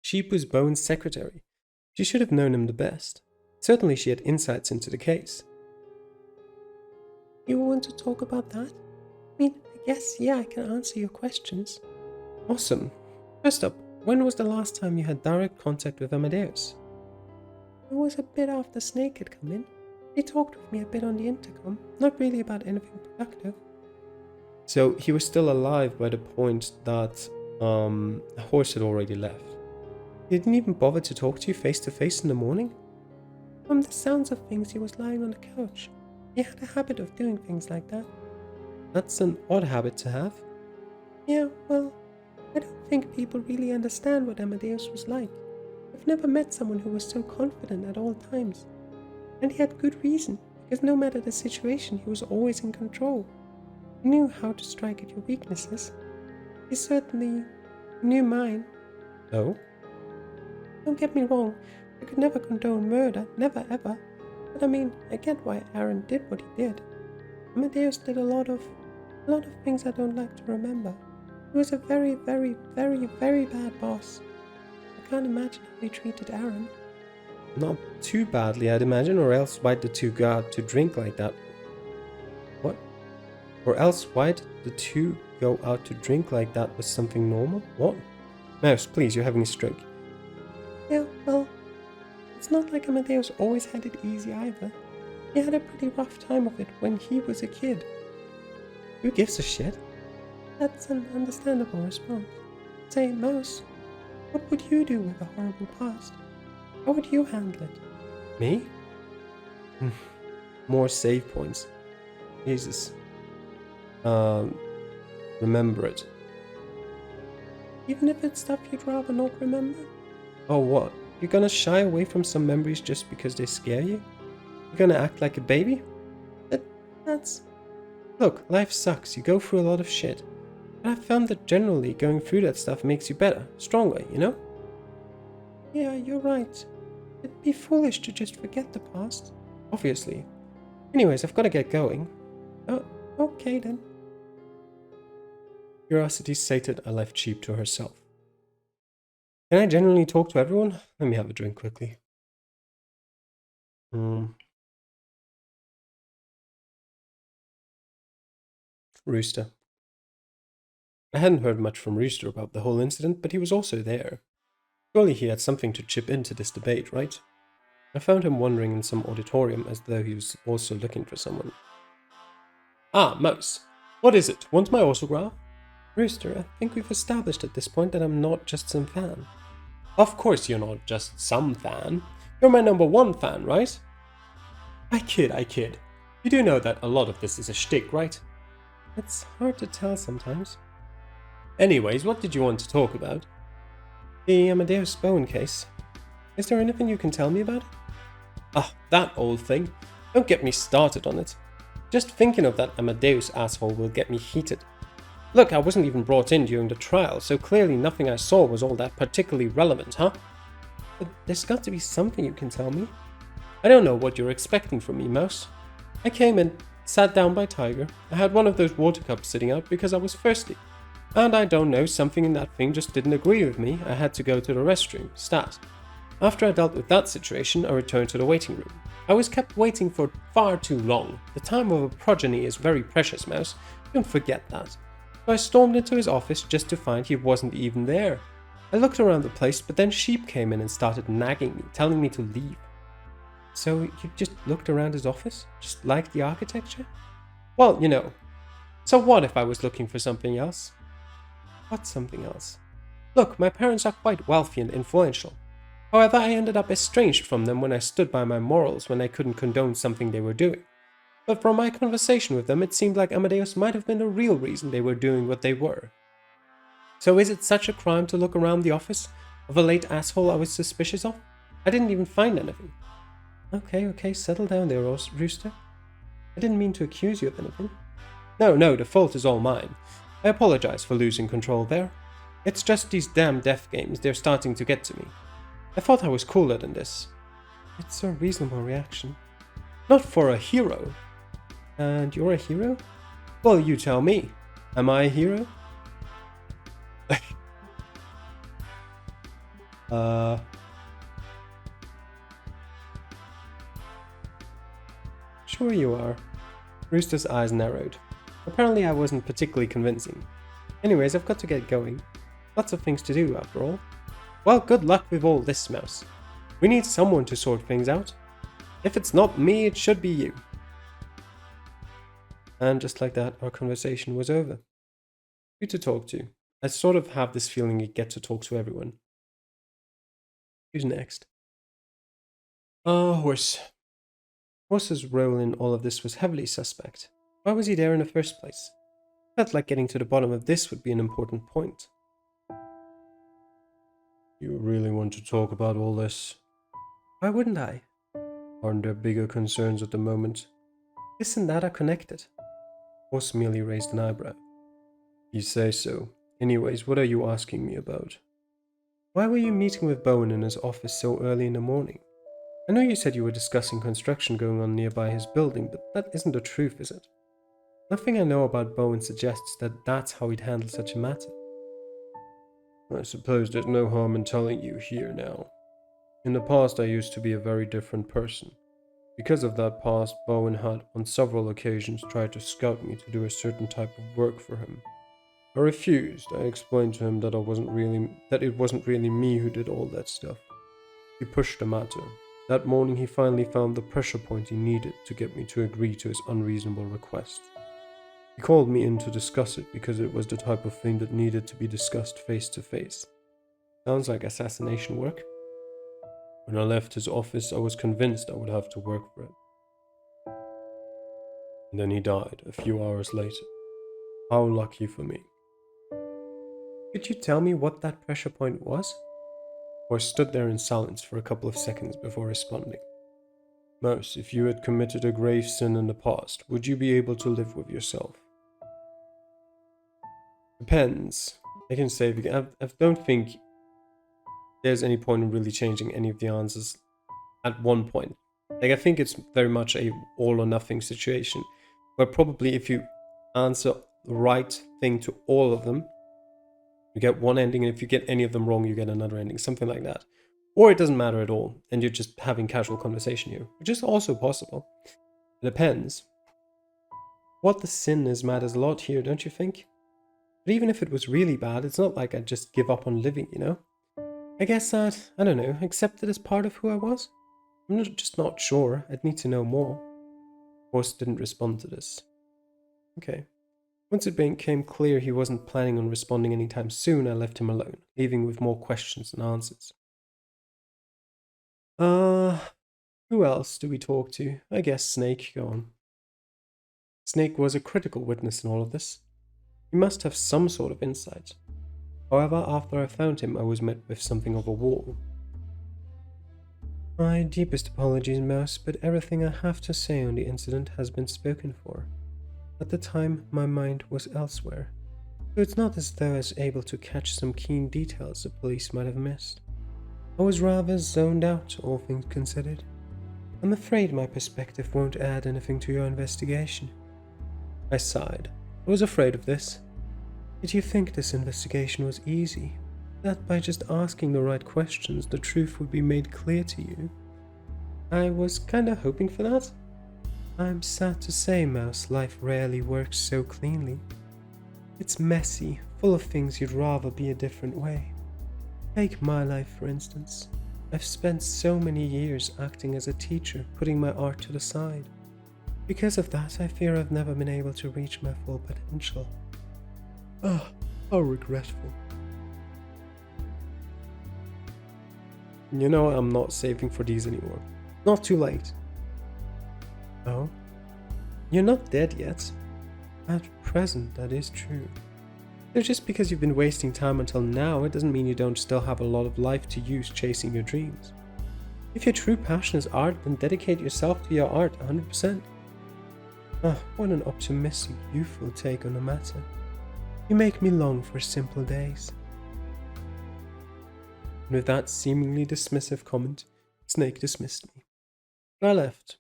Cheap was Bowen's secretary. She should have known him the best. Certainly she had insights into the case. You want to talk about that? I mean, I guess, yeah, I can answer your questions. Awesome. First up, when was the last time you had direct contact with Amadeus? It was a bit after Snake had come in. He talked with me a bit on the intercom, not really about anything productive. So he was still alive by the point that a horse had already left. He didn't even bother to talk to you face to face in the morning? From the sounds of things, he was lying on the couch. He had a habit of doing things like that. That's an odd habit to have. Yeah, well, I don't think people really understand what Amadeus was like. I've never met someone who was so confident at all times. And he had good reason, because no matter the situation, he was always in control. He knew how to strike at your weaknesses. He certainly knew mine. Oh? Don't get me wrong, I could never condone murder, never ever. But I mean, I get why Aaron did what he did. Amadeus did a lot of things I don't like to remember. He was a very, very, very, very bad boss. I can't imagine how he treated Aaron. Not too badly, I'd imagine, or else why'd the two go out to drink like that? What? Or else why'd the two go out to drink like that was something normal? What? Mouse, please, you're having a stroke. Yeah, well, it's not like Amadeus always had it easy either. He had a pretty rough time of it when he was a kid. Who gives a shit? That's an understandable response. Say, Mouse, what would you do with a horrible past? How would you handle it? Me? More save points. Jesus. Remember it. Even if it's stuff you'd rather not remember? Oh, what? You're gonna shy away from some memories just because they scare you? You're gonna act like a baby? That's... Look, life sucks. You go through a lot of shit. But I've found that generally going through that stuff makes you better, stronger, you know? Yeah, you're right. It'd be foolish to just forget the past. Obviously. Anyways, I've got to get going. Oh, okay then. Curiosity sated, I left Cheap to herself. Can I generally talk to everyone? Let me have a drink quickly. Rooster. I hadn't heard much from Rooster about the whole incident, but he was also there. Surely he had something to chip into this debate, right? I found him wandering in some auditorium as though he was also looking for someone. Ah, Mouse. What is it? Want my autograph? Rooster, I think we've established at this point that I'm not just some fan. Of course you're not just some fan. You're my #1 fan, right? I kid. You do know that a lot of this is a shtick, right? It's hard to tell sometimes. Anyways, what did you want to talk about? The Amadeus Bowen case. Is there anything you can tell me about it? Ah, that old thing. Don't get me started on it. Just thinking of that Amadeus asshole will get me heated. Look, I wasn't even brought in during the trial, so clearly nothing I saw was all that particularly relevant, huh? But there's got to be something you can tell me. I don't know what you're expecting from me, Mouse. I came in, sat down by Tiger. I had one of those water cups sitting out because I was thirsty. And I don't know, something in that thing just didn't agree with me. I had to go to the restroom, stat. After I dealt with that situation, I returned to the waiting room. I was kept waiting for far too long. The time of a progeny is very precious, Mouse. Don't forget that. So I stormed into his office just to find he wasn't even there. I looked around the place, but then Sheep came in and started nagging me, telling me to leave. So you just looked around his office? Just liked the architecture? Well, you know. So what if I was looking for something else? What's something else? Look, my parents are quite wealthy and influential. However, I ended up estranged from them when I stood by my morals when I couldn't condone something they were doing. But from my conversation with them, it seemed like Amadeus might have been the real reason they were doing what they were. So is it such a crime to look around the office of a late asshole I was suspicious of? I didn't even find anything. Okay, settle down there, Rooster. I didn't mean to accuse you of anything. No, the fault is all mine. I apologize for losing control there. It's just these damn death games, they're starting to get to me. I thought I was cooler than this. It's a reasonable reaction. Not for a hero. And you're a hero? Well, you tell me. Am I a hero? Sure you are. Rooster's eyes narrowed. Apparently I wasn't particularly convincing. Anyways, I've got to get going. Lots of things to do, after all. Well, good luck with all this, Mouse. We need someone to sort things out. If it's not me, it should be you. And just like that, our conversation was over. Who to talk to? I sort of have this feeling you get to talk to everyone. Who's next? Horse. Horse's role in all of this was heavily suspect. Why was he there in the first place? Felt like getting to the bottom of this would be an important point. You really want to talk about all this? Why wouldn't I? Aren't there bigger concerns at the moment? This and that are connected. Horse merely raised an eyebrow. You say so. Anyways, what are you asking me about? Why were you meeting with Bowen in his office so early in the morning? I know you said you were discussing construction going on nearby his building, but that isn't the truth, is it? Nothing I know about Bowen suggests that that's how he'd handle such a matter. I suppose there's no harm in telling you here now. In the past I used to be a very different person. Because of that past, Bowen had on several occasions tried to scout me to do a certain type of work for him. I refused. I explained to him that it wasn't really me who did all that stuff. He pushed the matter. That morning he finally found the pressure point he needed to get me to agree to his unreasonable request. He called me in to discuss it because it was the type of thing that needed to be discussed face to face. Sounds like assassination work. When I left his office, I was convinced I would have to work for it. And then he died a few hours later. How lucky for me. Could you tell me what that pressure point was? Or stood there in silence for a couple of seconds before responding. Mouse, if you had committed a grave sin in the past, would you be able to live with yourself? Depends. I can say, I don't think there's any point in really changing any of the answers at one point. Like, I think it's very much a all or nothing situation, where probably if you answer the right thing to all of them, you get one ending, and if you get any of them wrong, you get another ending, something like that. Or it doesn't matter at all, and you're just having casual conversation here, which is also possible. It depends. What the sin is matters a lot here, don't you think? But even if it was really bad, it's not like I'd just give up on living, you know? I guess I'd, I don't know, accept it as part of who I was? I'm just not sure. I'd need to know more. Horst didn't respond to this. Okay. Once it became clear he wasn't planning on responding anytime soon, I left him alone, leaving with more questions than answers. Who else do we talk to? I guess Snake, go on. Snake was a critical witness in all of this. He must have some sort of insight. However, after I found him, I was met with something of a wall. My deepest apologies, Mouse, but everything I have to say on the incident has been spoken for. At the time, my mind was elsewhere, so it's not as though I was able to catch some keen details the police might have missed. I was rather zoned out, all things considered. I'm afraid my perspective won't add anything to your investigation. I sighed. I was afraid of this. Did you think this investigation was easy? That by just asking the right questions, the truth would be made clear to you? I was kinda hoping for that. I'm sad to say, Mouse, life rarely works so cleanly. It's messy, full of things you'd rather be a different way. Take my life, for instance. I've spent so many years acting as a teacher, putting my art to the side. Because of that, I fear I've never been able to reach my full potential. How regretful. You know, I'm not saving for these anymore. Not too late. Oh? You're not dead yet. At present, that is true. So just because you've been wasting time until now, it doesn't mean you don't still have a lot of life to use chasing your dreams. If your true passion is art, then dedicate yourself to your art 100%. What an optimistic, youthful take on the matter. You make me long for simple days. And with that seemingly dismissive comment, Snake dismissed me. I left.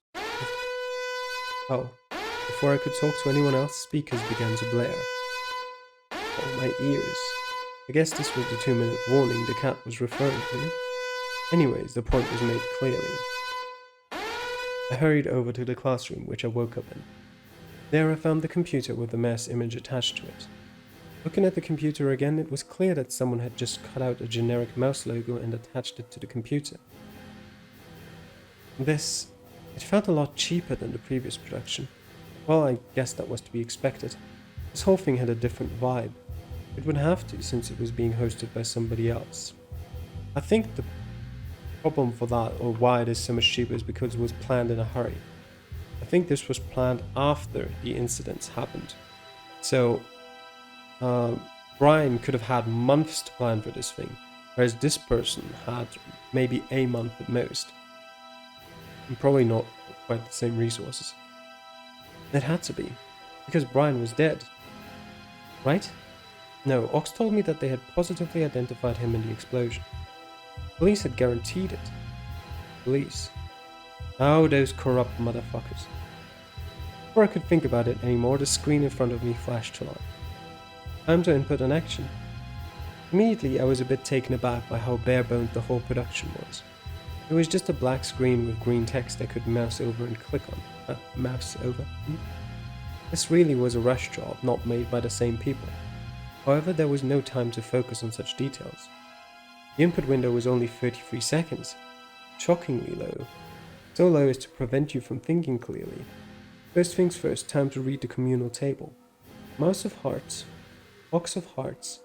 Before I could talk to anyone else, speakers began to blare. Oh, my ears. I guess this was the 2-minute warning the cat was referring to. Anyways, the point was made clearly. I hurried over to the classroom, which I woke up in. There I found the computer with the mass image attached to it. Looking at the computer again, it was clear that someone had just cut out a generic mouse logo and attached it to the computer. It felt a lot cheaper than the previous production. Well, I guess that was to be expected. This whole thing had a different vibe. It would have to, since it was being hosted by somebody else. I think the problem for that, or why it is so much cheaper, is because it was planned in a hurry. I think this was planned after the incidents happened. So, Brian could have had months to plan for this thing, whereas this person had maybe a month at most. And probably not quite the same resources. It had to be, because Brian was dead. Right? No, Ox told me that they had positively identified him in the explosion. Police had guaranteed it. Police. Oh, those corrupt motherfuckers. Before I could think about it anymore, the screen in front of me flashed to life. Time to input an action. Immediately, I was a bit taken aback by how bare-boned the whole production was. It was just a black screen with green text I could mouse over and click on. Mouse over. This really was a rush job, not made by the same people. However, there was no time to focus on such details. The input window was only 33 seconds. Shockingly low. So low as to prevent you from thinking clearly. First things first, time to read the communal table. Mouse of hearts, Ox of hearts,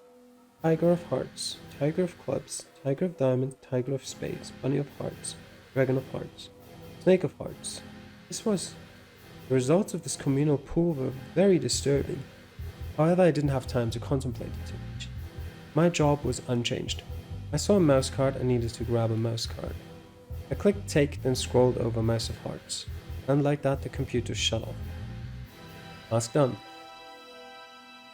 Tiger of hearts, Tiger of clubs, Tiger of diamond, Tiger of spades, Bunny of hearts, Dragon of hearts, Snake of hearts. The results of this communal pool were very disturbing. However, I didn't have time to contemplate it too much. My job was unchanged. I saw a mouse card and needed to grab a mouse card. I clicked take, then scrolled over Mouse of Hearts. And like that, the computer shut off. Task done.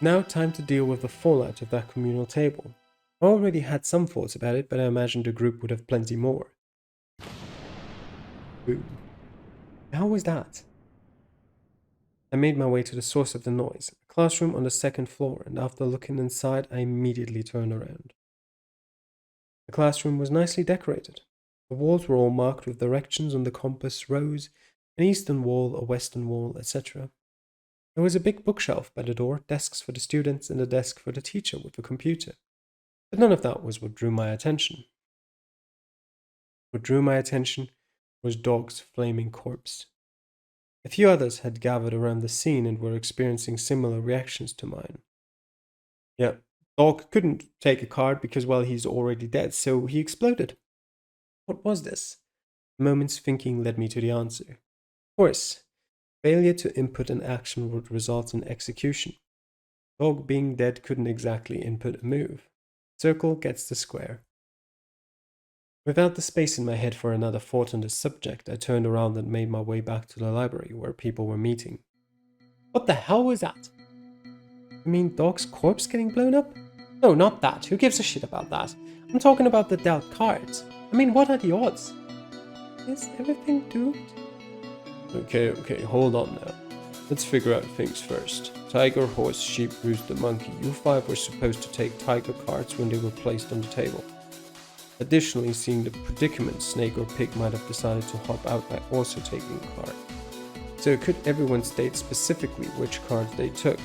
Now time to deal with the fallout of that communal table. I already had some thoughts about it, but I imagined the group would have plenty more. Boom. How was that? I made my way to the source of the noise, a classroom on the 2nd floor, and after looking inside, I immediately turned around. The classroom was nicely decorated. The walls were all marked with directions on the compass, rows, an eastern wall, a western wall, etc. There was a big bookshelf by the door, desks for the students, and a desk for the teacher with a computer. But none of that was what drew my attention. What drew my attention was Dog's flaming corpse. A few others had gathered around the scene and were experiencing similar reactions to mine. Yeah, Dog couldn't take a card because, well, he's already dead, so he exploded. What was this? A moment's thinking led me to the answer. Of course, failure to input an action would result in execution. Dog being dead couldn't exactly input a move. Circle gets the square. Without the space in my head for another thought on the subject, I turned around and made my way back to the library where people were meeting. What the hell was that? You mean Dog's corpse getting blown up? No, not that. Who gives a shit about that? I'm talking about the dealt cards. I mean, what are the odds? Is everything doomed? Okay, hold on now. Let's figure out things first. Tiger, horse, sheep, rooster, monkey. You 5 were supposed to take tiger cards when they were placed on the table. Additionally, seeing the predicament, snake or pig might have decided to hop out by also taking a card. So could everyone state specifically which cards they took?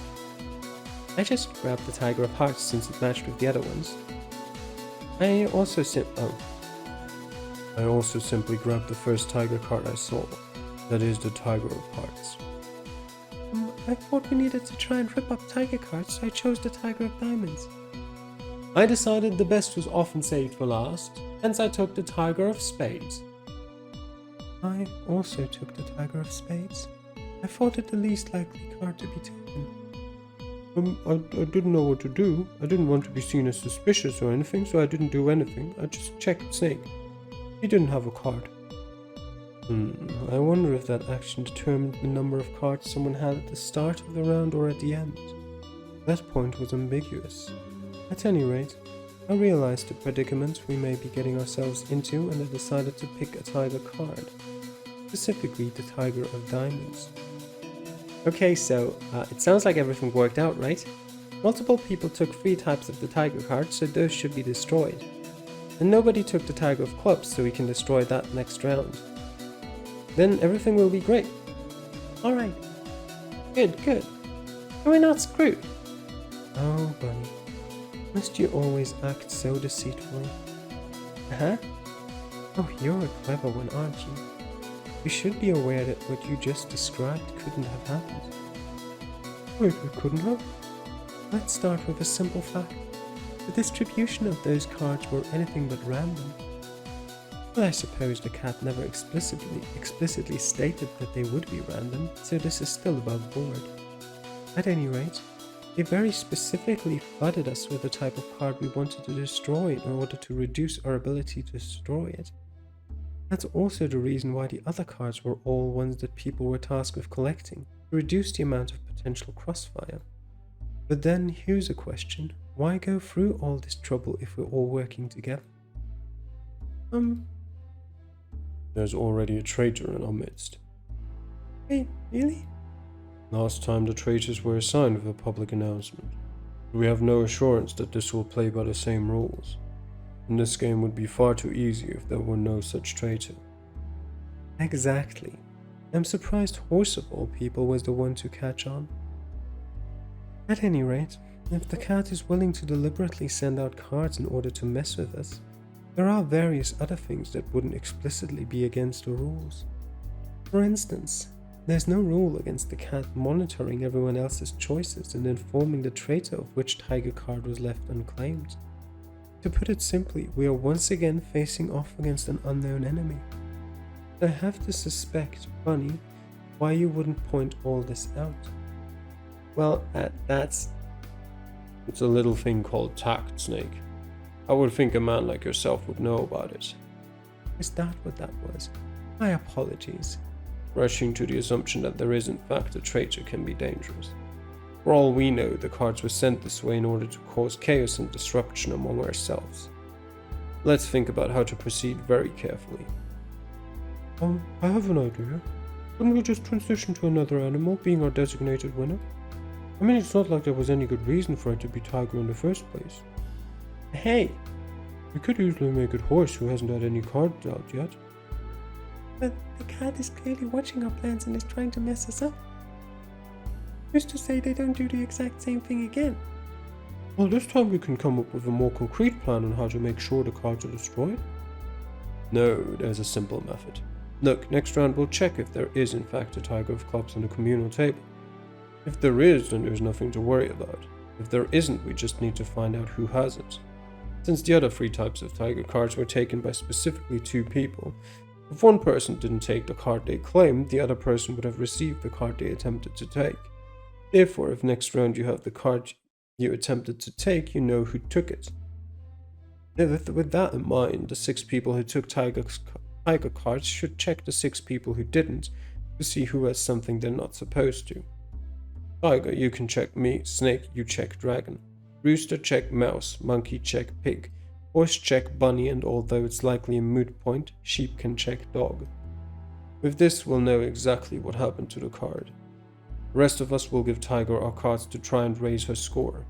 I just grabbed the Tiger of Hearts since it matched with the other ones. I also simply grabbed the first Tiger card I saw. That is the Tiger of Hearts. I thought we needed to try and rip up Tiger cards, so I chose the Tiger of Diamonds. I decided the best was often saved for last, hence I took the Tiger of Spades. I also took the Tiger of Spades. I thought it the least likely card to be taken. I didn't know what to do. I didn't want to be seen as suspicious or anything, so I didn't do anything. I just checked Snake. He didn't have a card. I wonder if that action determined the number of cards someone had at the start of the round or at the end. That point was ambiguous. At any rate, I realized the predicament we may be getting ourselves into, and I decided to pick a Tiger card. Specifically, the Tiger of Diamonds. Okay, so it sounds like everything worked out, right? Multiple people took 3 types of the tiger card, so those should be destroyed. And nobody took the tiger of clubs, so we can destroy that next round. Then everything will be great. Alright. Good, good. And we're not screwed. Oh, Bunny. Must you always act so deceitfully? Huh? Oh, you're a clever one, aren't you? You should be aware that what you just described couldn't have happened. Wait, it couldn't have? Let's start with a simple fact. The distribution of those cards were anything but random. Well, I suppose the cat never explicitly stated that they would be random, so this is still above board. At any rate, they very specifically flooded us with the type of card we wanted to destroy in order to reduce our ability to destroy it. That's also the reason why the other cards were all ones that people were tasked with collecting, to reduce the amount of potential crossfire. But then here's a question, why go through all this trouble if we're all working together? There's already a traitor in our midst. Wait, really? Last time the traitors were assigned with a public announcement. We have no assurance that this will play by the same rules. And this game would be far too easy if there were no such traitor. Exactly. I'm surprised Horse of all people was the one to catch on. At any rate, if the cat is willing to deliberately send out cards in order to mess with us, there are various other things that wouldn't explicitly be against the rules. For instance, there's no rule against the cat monitoring everyone else's choices and informing the traitor of which tiger card was left unclaimed. To put it simply, we are once again facing off against an unknown enemy. I have to suspect, Bunny, why you wouldn't point all this out. Well, it's a little thing called tact, Snake. I would think a man like yourself would know about it. Is that what that was? My apologies. Rushing to the assumption that there is in fact a traitor can be dangerous. For all we know, the cards were sent this way in order to cause chaos and disruption among ourselves. Let's think about how to proceed very carefully. I have an idea. Couldn't we just transition to another animal, being our designated winner? I mean, it's not like there was any good reason for it to be tiger in the first place. Hey! We could easily make it horse, who hasn't had any cards out yet. But the cat is clearly watching our plans and is trying to mess us up. Who's to say they don't do the exact same thing again? Well, this time we can come up with a more concrete plan on how to make sure the cards are destroyed. No, there's a simple method. Look, next round we'll check if there is in fact a tiger of clubs on the communal table. If there is, then there's nothing to worry about. If there isn't, we just need to find out who has it. Since the other 3 types of tiger cards were taken by specifically 2 people, if one person didn't take the card they claimed, the other person would have received the card they attempted to take. Therefore, if next round you have the card you attempted to take, you know who took it. With that in mind, the 6 people who took tiger cards should check the 6 people who didn't to see who has something they're not supposed to. Tiger, you can check me. Snake, you check dragon. Rooster, check mouse. Monkey, check pig. Horse, check bunny, and although it's likely a moot point, sheep can check dog. With this, we'll know exactly what happened to the card. The rest of us will give Tiger our cards to try and raise her score.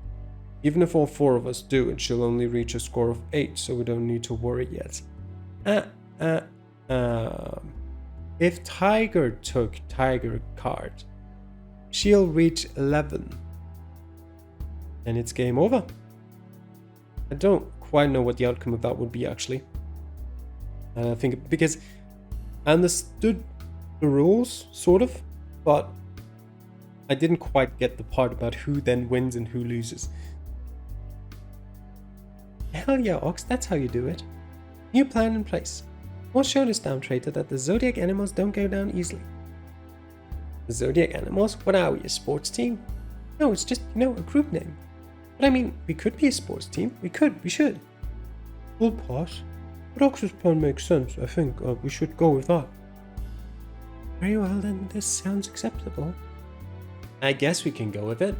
Even if all 4 of us do it, she'll only reach a score of 8, so we don't need to worry yet. If Tiger took Tiger card, she'll reach 11. And it's game over. I don't quite know what the outcome of that would be, actually. I think because I understood the rules, sort of, but I didn't quite get the part about who then wins and who loses. Hell yeah, Ox, that's how you do it. New plan in place. We'll show this down traitor that the Zodiac animals don't go down easily. The Zodiac animals? What are we, a sports team? No, it's just, a group name. But I mean, we could be a sports team. We should. We'll pass. But Ox's plan makes sense. I think we should go with that. Very well then, this sounds acceptable. I guess we can go with it.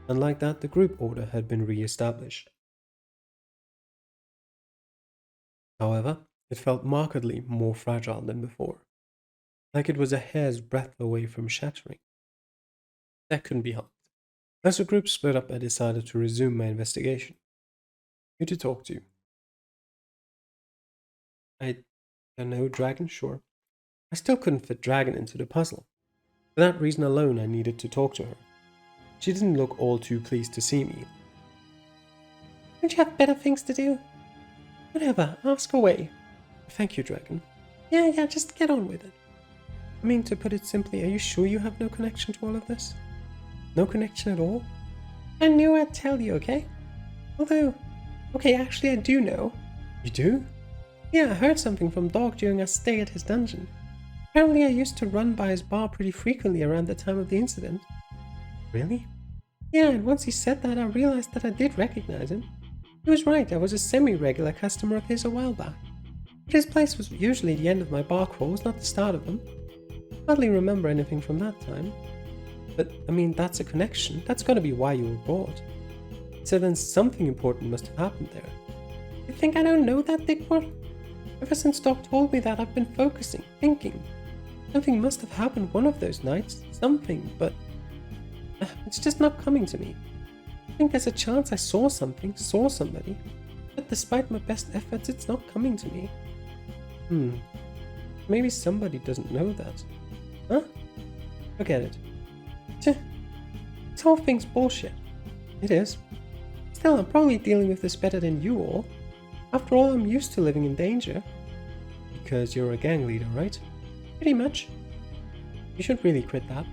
And like that, the group order had been re-established. However, it felt markedly more fragile than before, like it was a hair's breadth away from shattering. That couldn't be helped. As the group split up, I decided to resume my investigation. Who to talk to? I don't know, Dragon? Sure. I still couldn't fit Dragon into the puzzle. For that reason alone, I needed to talk to her. She didn't look all too pleased to see me. Don't you have better things to do? Whatever, ask away. Thank you, Dragon. Yeah, just get on with it. I mean, to put it simply, are you sure you have no connection to all of this? No connection at all? I knew I'd tell you, okay? Although, okay, actually I do know. You do? Yeah, I heard something from Dog during our stay at his dungeon. Apparently I used to run by his bar pretty frequently around the time of the incident. Really? Yeah, and once he said that, I realized that I did recognize him. He was right, I was a semi-regular customer of his a while back. But his place was usually the end of my bar crawls, not the start of them. Hardly remember anything from that time. But, I mean, that's a connection. That's gotta be why you were bored. So then something important must have happened there. You think I don't know that, Dickwood? Ever since Doc told me that, I've been focusing, thinking. Something must have happened one of those nights. Something, but it's just not coming to me. I think there's a chance I saw something, saw somebody. But despite my best efforts, it's not coming to me. Maybe somebody doesn't know that. Huh? Forget it. This whole thing's bullshit. It is. Still, I'm probably dealing with this better than you all. After all, I'm used to living in danger. Because you're a gang leader, right? Pretty much. You should really quit that.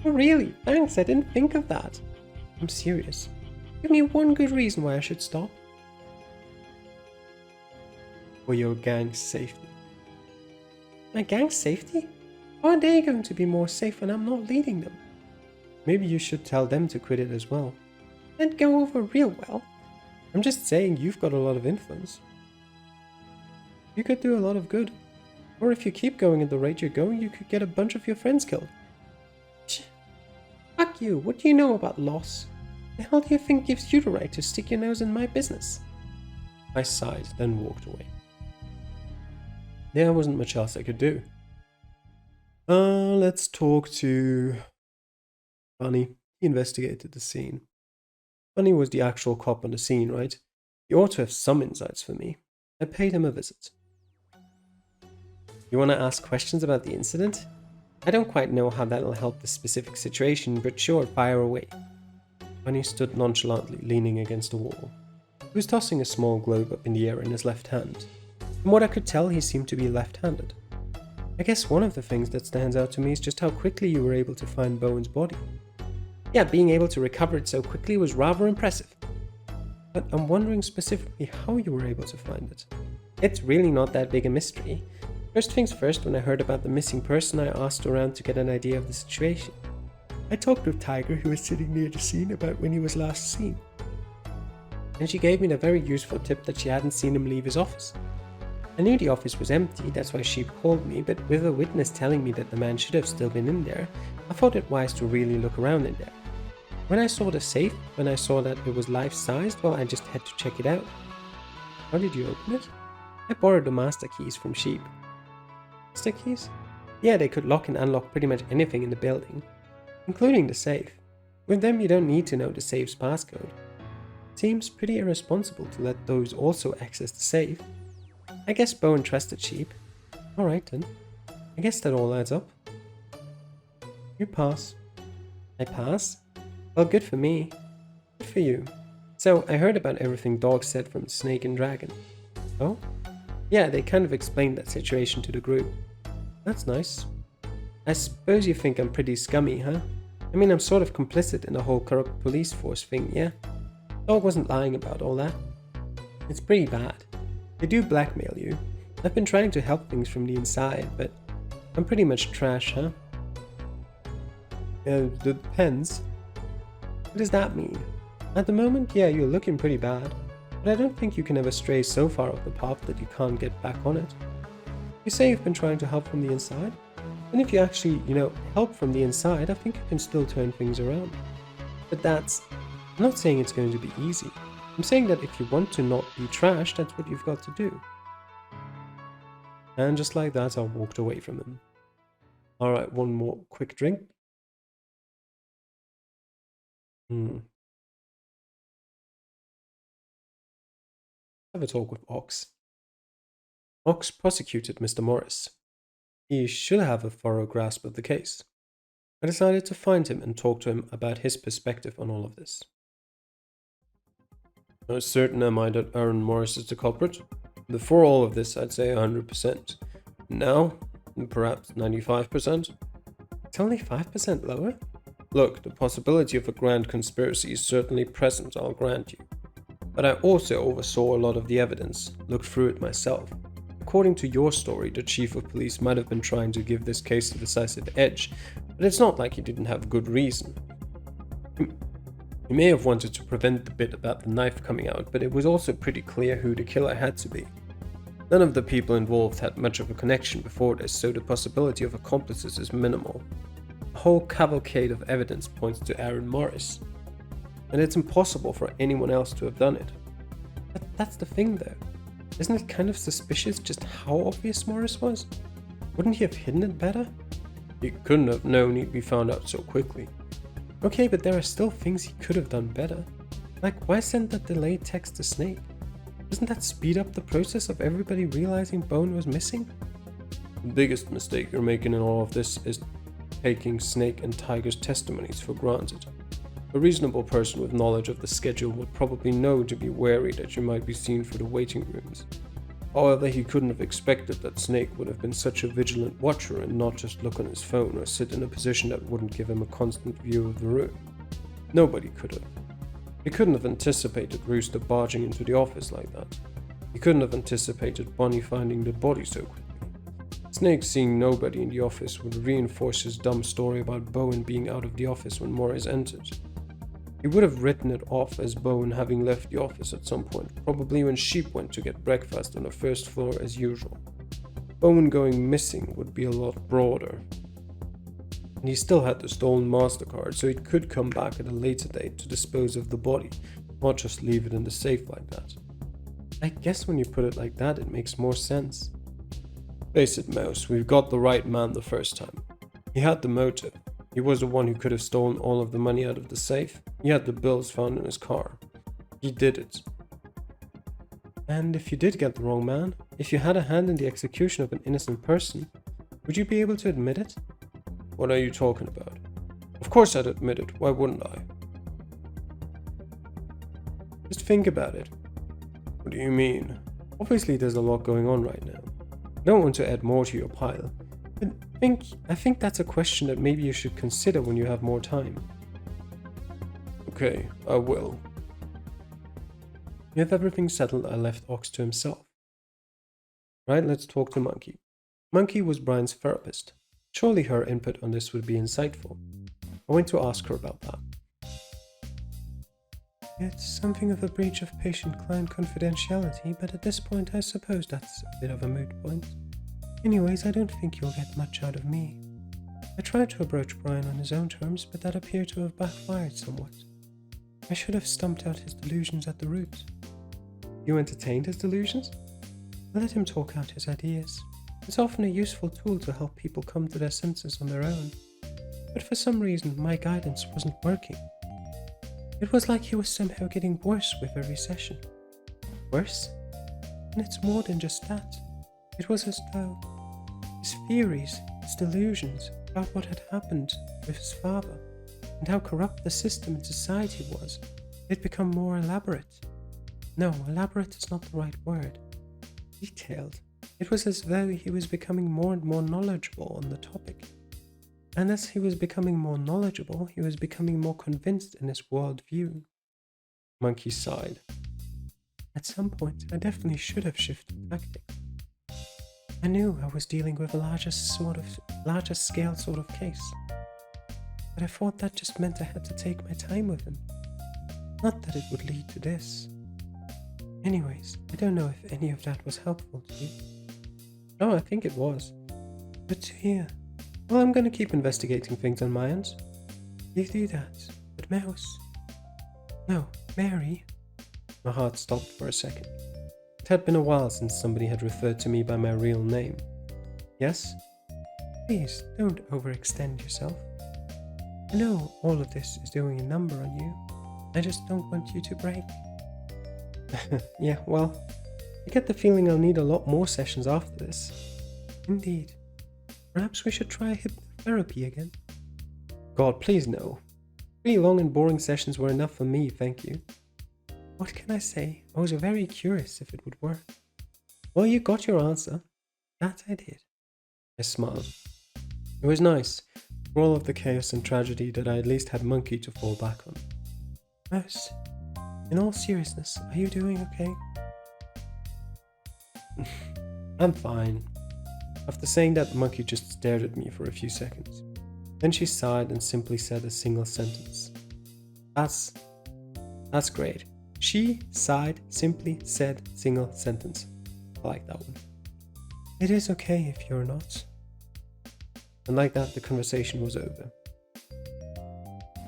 Oh really? Thanks, I didn't think of that. I'm serious. Give me one good reason why I should stop. For your gang's safety. My gang's safety? How are they going to be more safe when I'm not leading them? Maybe you should tell them to quit it as well. That'd go over real well. I'm just saying you've got a lot of influence. You could do a lot of good. Or if you keep going at the rate you're going, you could get a bunch of your friends killed. Fuck you, what do you know about loss? The hell do you think gives you the right to stick your nose in my business? I sighed, then walked away. There wasn't much else I could do. Let's talk to Bunny. He investigated the scene. Bunny was the actual cop on the scene, right? He ought to have some insights for me. I paid him a visit. You want to ask questions about the incident? I don't quite know how that'll help the specific situation, but sure, fire away. Bunny stood nonchalantly, leaning against a wall. He was tossing a small globe up in the air in his left hand. From what I could tell, he seemed to be left-handed. I guess one of the things that stands out to me is just how quickly you were able to find Bowen's body. Yeah, being able to recover it so quickly was rather impressive. But I'm wondering specifically how you were able to find it. It's really not that big a mystery. First things first, when I heard about the missing person, I asked around to get an idea of the situation. I talked with Tiger, who was sitting near the scene, about when he was last seen. And she gave me the very useful tip that she hadn't seen him leave his office. I knew the office was empty, that's why Sheep called me, but with a witness telling me that the man should have still been in there, I thought it wise to really look around in there. When I saw the safe, when I saw that it was life-sized, well, I just had to check it out. How did you open it? I borrowed the master keys from Sheep. Master keys? Yeah, they could lock and unlock pretty much anything in the building, including the safe. With them, you don't need to know the safe's passcode. Seems pretty irresponsible to let those also access the safe. I guess Bowen trusted Sheep. Alright then. I guess that all adds up. You pass. I pass? Well, good for me. Good for you. So, I heard about everything Dog said from Snake and Dragon. Oh? Yeah, they kind of explained that situation to the group. That's nice. I suppose you think I'm pretty scummy, huh? I mean, I'm sort of complicit in the whole corrupt police force thing, yeah? Dog wasn't lying about all that. It's pretty bad. They do blackmail you. I've been trying to help things from the inside, but I'm pretty much trash, huh? It depends. What does that mean? At the moment, yeah, you're looking pretty bad, but I don't think you can ever stray so far off the path that you can't get back on it. You say you've been trying to help from the inside, and if you actually, help from the inside, I think you can still turn things around. But I'm not saying it's going to be easy. I'm saying that if you want to not be trash, that's what you've got to do. And just like that, I walked away from him. Alright, one more quick drink. Have a talk with Ox. Ox prosecuted Mr. Morris. He should have a thorough grasp of the case. I decided to find him and talk to him about his perspective on all of this. How certain am I that Aaron Morris is the culprit? Before all of this, I'd say 100%. Now, perhaps 95%. It's only 5% lower? Look, the possibility of a grand conspiracy is certainly present, I'll grant you. But I also oversaw a lot of the evidence, looked through it myself. According to your story, the chief of police might have been trying to give this case a decisive edge, but it's not like he didn't have good reason. He may have wanted to prevent the bit about the knife coming out, but it was also pretty clear who the killer had to be. None of the people involved had much of a connection before this, so the possibility of accomplices is minimal. The whole cavalcade of evidence points to Aaron Morris, and it's impossible for anyone else to have done it. But that's the thing though. Isn't it kind of suspicious just how obvious Morris was? Wouldn't he have hidden it better? He couldn't have known he'd be found out so quickly. Okay, but there are still things he could have done better. Like, why send that delayed text to Snake? Doesn't that speed up the process of everybody realizing Bone was missing? The biggest mistake you're making in all of this is taking Snake and Tiger's testimonies for granted. A reasonable person with knowledge of the schedule would probably know to be wary that you might be seen through the waiting rooms. However, he couldn't have expected that Snake would have been such a vigilant watcher and not just look on his phone or sit in a position that wouldn't give him a constant view of the room. Nobody could have. He couldn't have anticipated Rooster barging into the office like that. He couldn't have anticipated Bonnie finding the body so quickly. Snake seeing nobody in the office would reinforce his dumb story about Bowen being out of the office when Morris entered. He would have written it off as Bowen having left the office at some point, probably when Sheep went to get breakfast on the first floor as usual. Bowen going missing would be a lot broader. And he still had the stolen MasterCard, so he could come back at a later date to dispose of the body, not just leave it in the safe like that. I guess when you put it like that, it makes more sense. Face it, Mouse, we've got the right man the first time. He had the motive. He was the one who could have stolen all of the money out of the safe. He had the bills found in his car. He did it. And if you did get the wrong man, if you had a hand in the execution of an innocent person, would you be able to admit it? What are you talking about? Of course I'd admit it, why wouldn't I? Just think about it. What do you mean? Obviously there's a lot going on right now. I don't want to add more to your pile, but I think that's a question that maybe you should consider when you have more time. Okay, I will. With everything settled, I left Ox to himself. Right, let's talk to Monkey. Monkey was Brian's therapist. Surely her input on this would be insightful. I went to ask her about that. It's something of a breach of patient-client confidentiality, but at this point I suppose that's a bit of a moot point. Anyways, I don't think you'll get much out of me. I tried to approach Brian on his own terms, but that appeared to have backfired somewhat. I should have stumped out his delusions at the root. You entertained his delusions? I let him talk out his ideas. It's often a useful tool to help people come to their senses on their own. But for some reason, my guidance wasn't working. It was like he was somehow getting worse with every session. Worse? And it's more than just that. It was as though his theories, his delusions about what had happened with his father, and how corrupt the system and society was, had become more elaborate. No, elaborate is not the right word. Detailed. It was as though he was becoming more and more knowledgeable on the topic. And as he was becoming more knowledgeable, he was becoming more convinced in his worldview. Monkey sighed. At some point, I definitely should have shifted tactics. I knew I was dealing with a larger scale sort of case. But I thought that just meant I had to take my time with him. Not that it would lead to this. Anyways, I don't know if any of that was helpful to you. Oh, I think it was. Good to hear. Well, I'm gonna keep investigating things on my end. You do that, but Mouse... No, Mary... My heart stopped for a second. It had been a while since somebody had referred to me by my real name. Yes? Please, don't overextend yourself. I know all of this is doing a number on you. I just don't want you to break. Yeah, well, I get the feeling I'll need a lot more sessions after this. Indeed. Perhaps we should try hypnotherapy again. God, please no. 3 long and boring sessions were enough for me, thank you. What can I say? I was very curious if it would work. Well, you got your answer. That I did. I smiled. It was nice, for all of the chaos and tragedy, that I at least had Monkey to fall back on. Mouse, in all seriousness, are you doing okay? I'm fine. After saying that, Monkey just stared at me for a few seconds. Then she sighed and simply said a single sentence. That's great. She sighed, simply said single sentence. I like that one. It is okay if you're not. And like that, the conversation was over.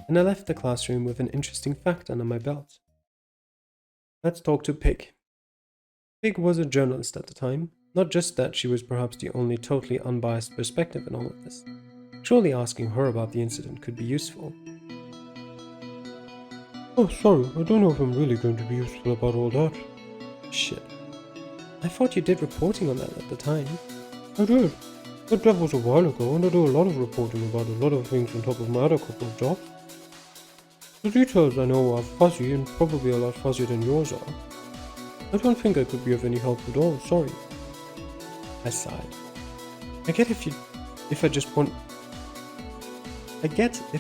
And I left the classroom with an interesting fact under my belt. Let's talk to Pig. Pig was a journalist at the time, not just that she was perhaps the only totally unbiased perspective in all of this. Surely asking her about the incident could be useful. Oh, sorry, I don't know if I'm really going to be useful about all that. Shit. I thought you did reporting on that at the time. I did, but that was a while ago, and I do a lot of reporting about a lot of things on top of my other couple of jobs. The details I know are fuzzy, and probably a lot fuzzier than yours are. I don't think I could be of any help at all, sorry. I sighed. I get if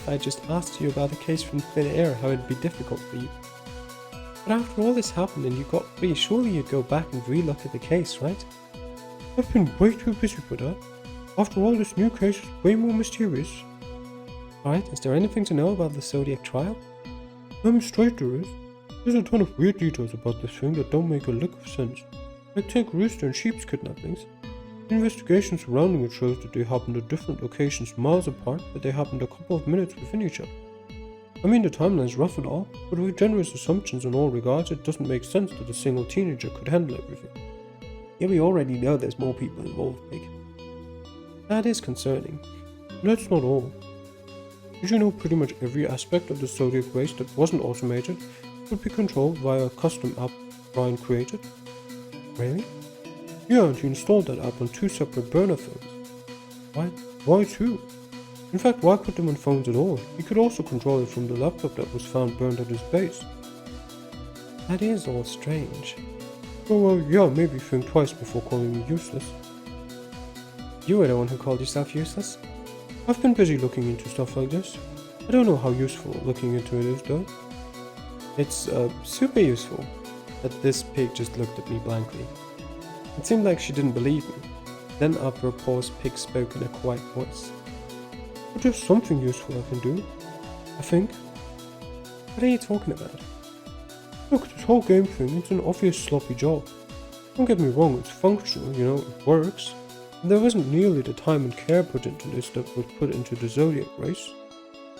I just asked you about a case from thin air, how it'd be difficult for you. But after all this happened and you got free, surely you'd go back and re-look at the case, right? I've been way too busy for that. After all, this new case is way more mysterious. Alright, is there anything to know about the Zodiac Trial? I'm straight there is. There's a ton of weird details about this thing that don't make a lick of sense. Like take rooster and sheep's kidnappings. The investigation surrounding it shows that they happened at different locations miles apart, but they happened a couple of minutes within each other. I mean, the timeline's rough and all, but with generous assumptions in all regards, it doesn't make sense that a single teenager could handle everything. Yeah, we already know there's more people involved, Pig. That is concerning. That's not all. Did you know pretty much every aspect of the Zodiac race that wasn't automated could be controlled via a custom app Brian created? Really? Yeah, and he installed that app on 2 separate burner phones. What? Why 2? In fact, why put them on phones at all? He could also control it from the laptop that was found burned at his base. That is all strange. So, yeah, maybe think twice before calling me useless. You were the one who called yourself useless? I've been busy looking into stuff like this. I don't know how useful looking into it is, though. It's, super useful. At this, Pig just looked at me blankly. It seemed like she didn't believe me. Then, after a pause, Pig spoke in a quiet voice. But there's something useful I can do, I think. What are you talking about? Look, this whole game thing, it's an obvious sloppy job. Don't get me wrong, it's functional, you know, it works. But there wasn't nearly the time and care put into this that was put into the Zodiac race.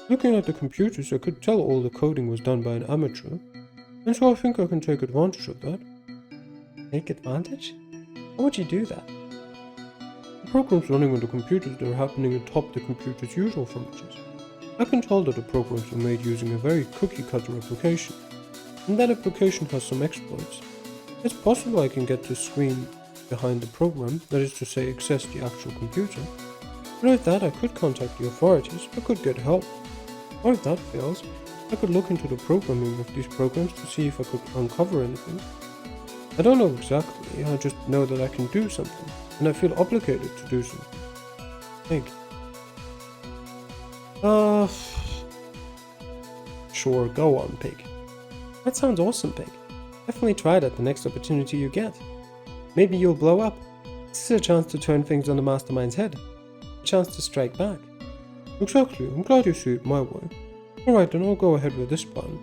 Looking at the computers, I could tell all the coding was done by an amateur, and so I think I can take advantage of that. Take advantage? How would you do that? The programs running on the computers that are happening atop the computer's usual functions. I can tell that the programs are made using a very cookie-cutter application, and that application has some exploits. It's possible I can get to screen behind the program, that is to say access the actual computer. Without that, I could contact the authorities, I could get help. Or if that fails, I could look into the programming of these programs to see if I could uncover anything. I don't know exactly, I just know that I can do something, and I feel obligated to do something. Pig. Sure, go on, Pig. That sounds awesome, Pig. Definitely try it at the next opportunity you get. Maybe you'll blow up. This is a chance to turn things on the mastermind's head. A chance to strike back. Exactly, I'm glad you see it my way. Alright, then I'll go ahead with this plan.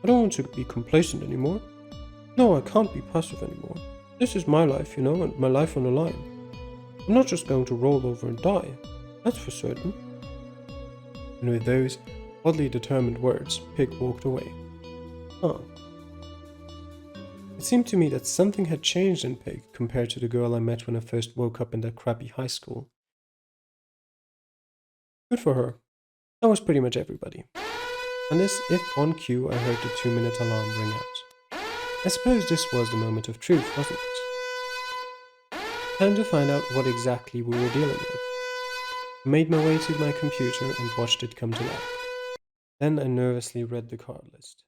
I don't want to be complacent anymore. No, I can't be passive anymore. This is my life, you know, and my life on the line. I'm not just going to roll over and die. That's for certain. And with those oddly determined words, Pig walked away. Huh. It seemed to me that something had changed in Pig compared to the girl I met when I first woke up in that crappy high school. Good for her. That was pretty much everybody. And as if on cue, I heard the 2-minute alarm ring out. I suppose this was the moment of truth, wasn't it? Time to find out what exactly we were dealing with. I made my way to my computer and watched it come to life. Then I nervously read the card list.